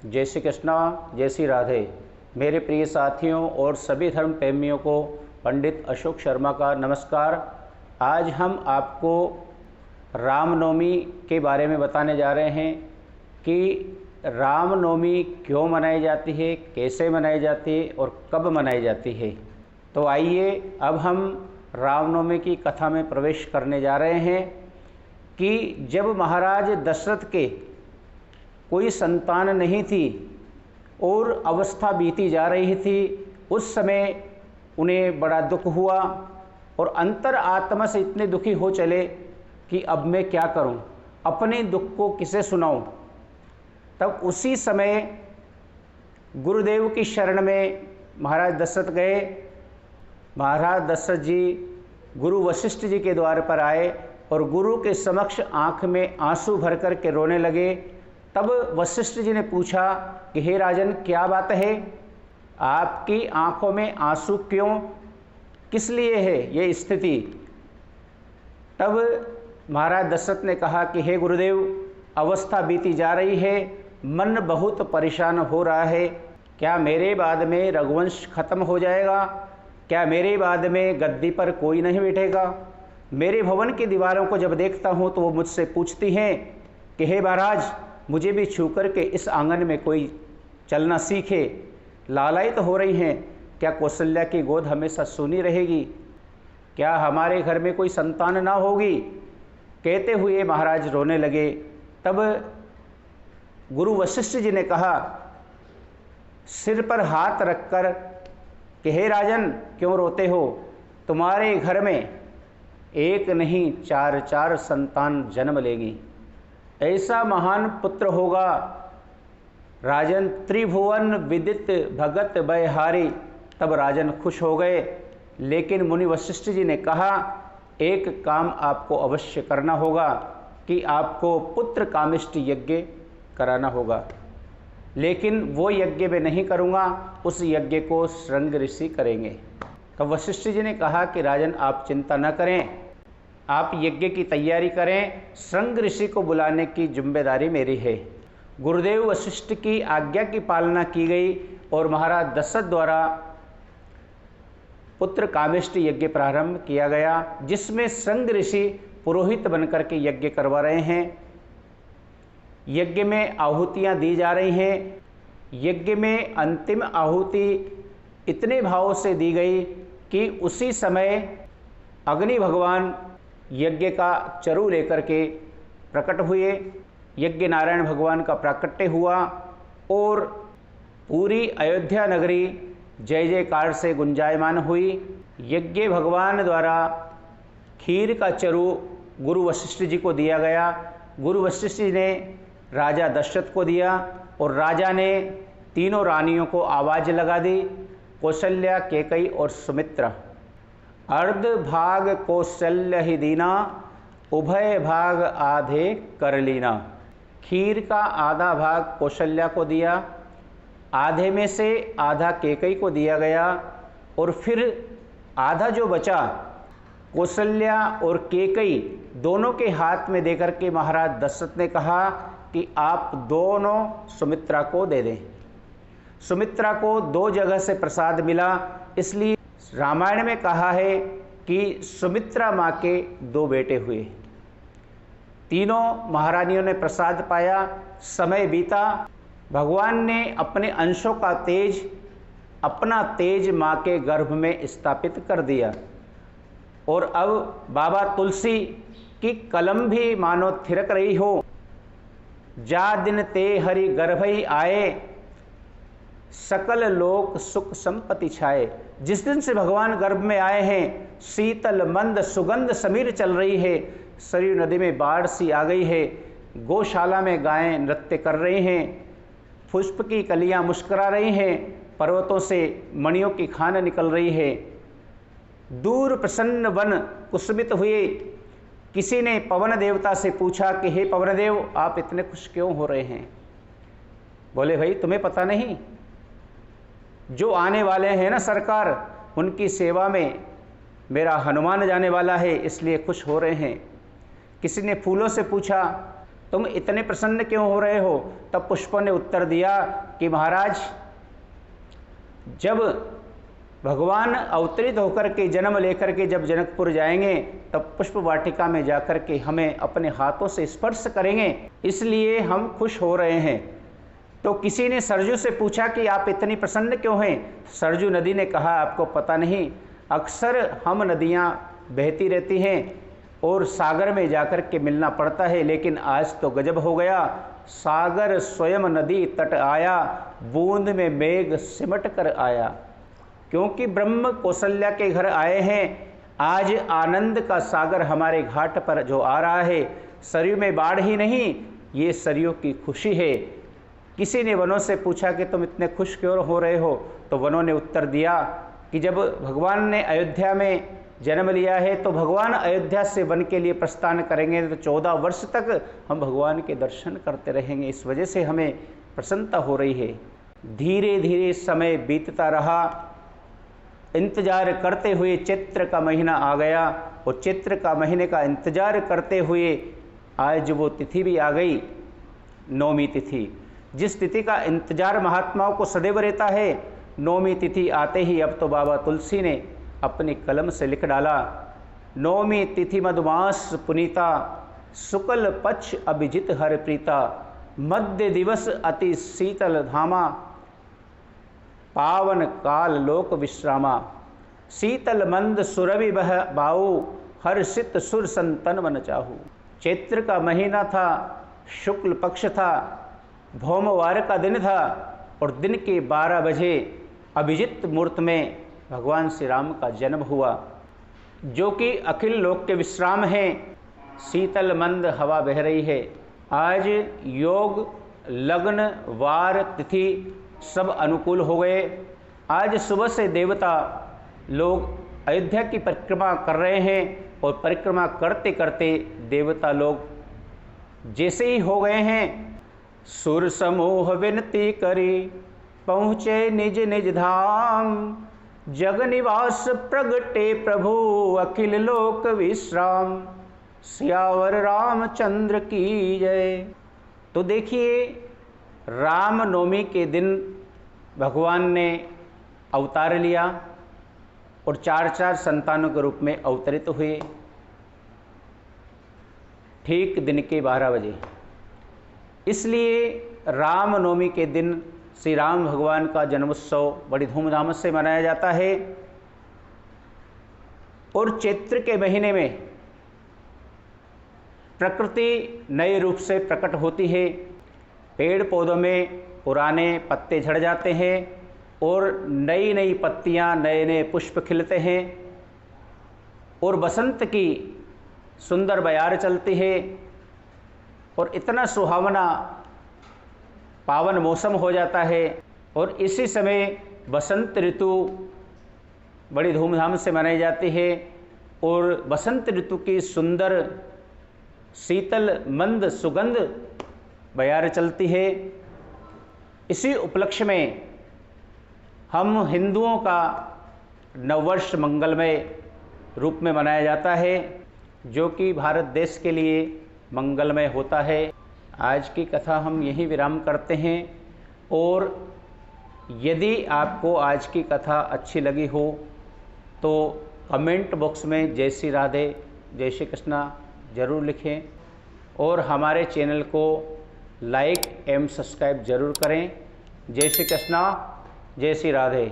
जय श्री कृष्णा, जय श्री राधे। मेरे प्रिय साथियों और सभी धर्म प्रेमियों को पंडित अशोक शर्मा का नमस्कार। आज हम आपको रामनवमी के बारे में बताने जा रहे हैं कि रामनवमी क्यों मनाई जाती है, कैसे मनाई जाती है और कब मनाई जाती है। तो आइए अब हम रामनवमी की कथा में प्रवेश करने जा रहे हैं कि जब महाराज दशरथ के कोई संतान नहीं थी और अवस्था बीती जा रही थी, उस समय उन्हें बड़ा दुख हुआ और अंतर आत्मा से इतने दुखी हो चले कि अब मैं क्या करूं, अपने दुख को किसे सुनाऊं। तब उसी समय गुरुदेव की शरण में महाराज दशरथ गए। महाराज दशरथ जी गुरु वशिष्ठ जी के द्वार पर आए और गुरु के समक्ष आंख में आंसू भर कर के रोने लगे। तब वशिष्ठ जी ने पूछा कि हे राजन, क्या बात है, आपकी आंखों में आंसू क्यों, किस लिए है ये स्थिति। तब महाराज दशरथ ने कहा कि हे गुरुदेव, अवस्था बीती जा रही है, मन बहुत परेशान हो रहा है। क्या मेरे बाद में रघुवंश खत्म हो जाएगा? क्या मेरे बाद में गद्दी पर कोई नहीं बैठेगा? मेरे भवन की दीवारों को जब देखता हूँ तो वो मुझसे पूछती हैं कि हे महाराज, मुझे भी छू कर के इस आंगन में कोई चलना सीखे। लालायित तो हो रही हैं, क्या कौशल्या की गोद हमेशा सूनी रहेगी? क्या हमारे घर में कोई संतान ना होगी? कहते हुए महाराज रोने लगे। तब गुरु वशिष्ठ जी ने कहा, सिर पर हाथ रखकर कि हे राजन, क्यों रोते हो? तुम्हारे घर में एक नहीं चार चार संतान जन्म लेगी, ऐसा महान पुत्र होगा। राजन त्रिभुवन विदित भगत बयहारी। तब राजन खुश हो गए। लेकिन मुनि वशिष्ठ जी ने कहा, एक काम आपको अवश्य करना होगा कि आपको पुत्र कामिष्ट यज्ञ कराना होगा। लेकिन वो यज्ञ मैं नहीं करूँगा, उस यज्ञ को श्रृंग ऋषि करेंगे। तब वशिष्ठ जी ने कहा कि राजन, आप चिंता न करें, आप यज्ञ की तैयारी करें, श्रृंग ऋषि को बुलाने की जिम्मेदारी मेरी है। गुरुदेव वशिष्ठ की आज्ञा की पालना की गई और महाराज दशरथ द्वारा पुत्र कामिष्ट यज्ञ प्रारंभ किया गया, जिसमें श्रृंग ऋषि पुरोहित बनकर के यज्ञ करवा रहे हैं। यज्ञ में आहुतियां दी जा रही हैं। यज्ञ में अंतिम आहुति इतने भाव से दी गई कि उसी समय अग्नि भगवान यज्ञ का चरु लेकर के प्रकट हुए। यज्ञ नारायण भगवान का प्राकट्य हुआ और पूरी अयोध्या नगरी जय जयकार से गुंजायमान हुई। यज्ञ भगवान द्वारा खीर का चरु गुरु वशिष्ठ जी को दिया गया। गुरु वशिष्ठ जी ने राजा दशरथ को दिया और राजा ने तीनों रानियों को आवाज लगा दी, कौशल्या, कैकेयी और सुमित्रा। अर्ध भाग कौशल्य ही दीना, उभय भाग आधे कर लीना। खीर का आधा भाग कौशल्या को दिया, आधे में से आधा कैकेयी को दिया गया और फिर आधा जो बचा कौशल्या और कैकेयी दोनों के हाथ में देकर के महाराज दशरथ ने कहा कि आप दोनों सुमित्रा को दे दें। सुमित्रा को दो जगह से प्रसाद मिला, इसलिए रामायण में कहा है कि सुमित्रा माँ के दो बेटे हुए। तीनों महारानियों ने प्रसाद पाया। समय बीता, भगवान ने अपने अंशों का तेज, अपना तेज माँ के गर्भ में स्थापित कर दिया और अब बाबा तुलसी की कलम भी मानो थिरक रही हो। जा दिन ते हरि गर्भई आए, सकल लोक सुख संपत्ति छाए। जिस दिन से भगवान गर्भ में आए हैं, शीतल मंद सुगंध समीर चल रही है। सरयू नदी में बाढ़ सी आ गई है। गौशाला में गायें नृत्य कर रही हैं। पुष्प की कलियां मुस्कुरा रही हैं। पर्वतों से मणियों की खान निकल रही है। दूर प्रसन्न वन कुसुमित हुए। किसी ने पवन देवता से पूछा कि हे पवन देव, आप इतने खुश क्यों हो रहे हैं? बोले, भाई तुम्हें पता नहीं, जो आने वाले हैं ना सरकार, उनकी सेवा में मेरा हनुमान जाने वाला है, इसलिए खुश हो रहे हैं। किसी ने फूलों से पूछा तुम इतने प्रसन्न क्यों हो रहे हो? तब पुष्पों ने उत्तर दिया कि महाराज, जब भगवान अवतरित होकर के जन्म लेकर के जब जनकपुर जाएंगे तब पुष्प वाटिका में जाकर के हमें अपने हाथों से स्पर्श करेंगे, इसलिए हम खुश हो रहे हैं। तो किसी ने सरजू से पूछा कि आप इतनी प्रसन्न क्यों हैं? सरजू नदी ने कहा, आपको पता नहीं, अक्सर हम नदियाँ बहती रहती हैं और सागर में जाकर के मिलना पड़ता है, लेकिन आज तो गजब हो गया, सागर स्वयं नदी तट आया, बूंद में मेघ सिमट कर आया। क्योंकि ब्रह्म कौशल्या के घर आए हैं, आज आनंद का सागर हमारे घाट पर जो आ रहा है, सरयू में बाढ़ ही नहीं, ये सरयू की खुशी है। किसी ने वनों से पूछा कि तुम इतने खुश क्यों हो रहे हो? तो वनों ने उत्तर दिया कि जब भगवान ने अयोध्या में जन्म लिया है तो भगवान अयोध्या से वन के लिए प्रस्थान करेंगे तो 14 वर्ष तक हम भगवान के दर्शन करते रहेंगे, इस वजह से हमें प्रसन्नता हो रही है। धीरे धीरे समय बीतता रहा, इंतजार करते हुए चैत्र का महीना आ गया और चैत्र का महीने का इंतजार करते हुए आज वो तिथि भी आ गई, नौमी तिथि। जिस तिथि का इंतजार महात्माओं को सदैव रहता है, नौमी तिथि आते ही अब तो बाबा तुलसी ने अपनी कलम से लिख डाला, नौमी तिथि मधुमास पुनीता, शुक्ल पक्ष अभिजित हर प्रीता, मध्य दिवस अति शीतल धामा, पावन काल लोक विश्रामा, शीतल मंद सुरभि बह बाऊ, हर्षित सुर संतन मन चाहू। चैत्र का महीना था, शुक्ल पक्ष था, भौमवार का दिन था और दिन के 12 बजे अभिजित मुहूर्त में भगवान श्री राम का जन्म हुआ, जो कि अखिल लोक के विश्राम हैं। शीतल मंद हवा बह रही है। आज योग, लग्न, वार, तिथि सब अनुकूल हो गए। आज सुबह से देवता लोग अयोध्या की परिक्रमा कर रहे हैं और परिक्रमा करते करते देवता लोग जैसे ही हो गए हैं, सुर समूह विनती करी, पहुँचे निज निज धाम, जग निवास प्रगटे प्रभु, अखिल लोक विश्राम, सियावर रामचंद्र की जय। तो देखिए, रामनवमी के दिन भगवान ने अवतार लिया और 4 संतानों के रूप में अवतरित हुए, ठीक दिन के 12 बजे। इसलिए रामनवमी के दिन श्री राम भगवान का जन्मोत्सव बड़ी धूमधाम से मनाया जाता है। और चैत्र के महीने में प्रकृति नए रूप से प्रकट होती है, पेड़ पौधों में पुराने पत्ते झड़ जाते हैं और नई नई पत्तियां, नए नए पुष्प खिलते हैं और बसंत की सुंदर बयार चलती है और इतना सुहावना पावन मौसम हो जाता है। और इसी समय बसंत ऋतु बड़ी धूमधाम से मनाई जाती है और बसंत ऋतु की सुंदर शीतल मंद सुगंध बयार चलती है। इसी उपलक्ष्य में हम हिंदुओं का नववर्ष मंगलमय रूप में मनाया जाता है, जो कि भारत देश के लिए मंगलमय होता है। आज की कथा हम यहीं विराम करते हैं और यदि आपको आज की कथा अच्छी लगी हो तो कमेंट बॉक्स में जय श्री राधे, जय श्री कृष्णा ज़रूर लिखें और हमारे चैनल को लाइक एवं सब्सक्राइब ज़रूर करें। जय श्री कृष्णा, जय श्री राधे।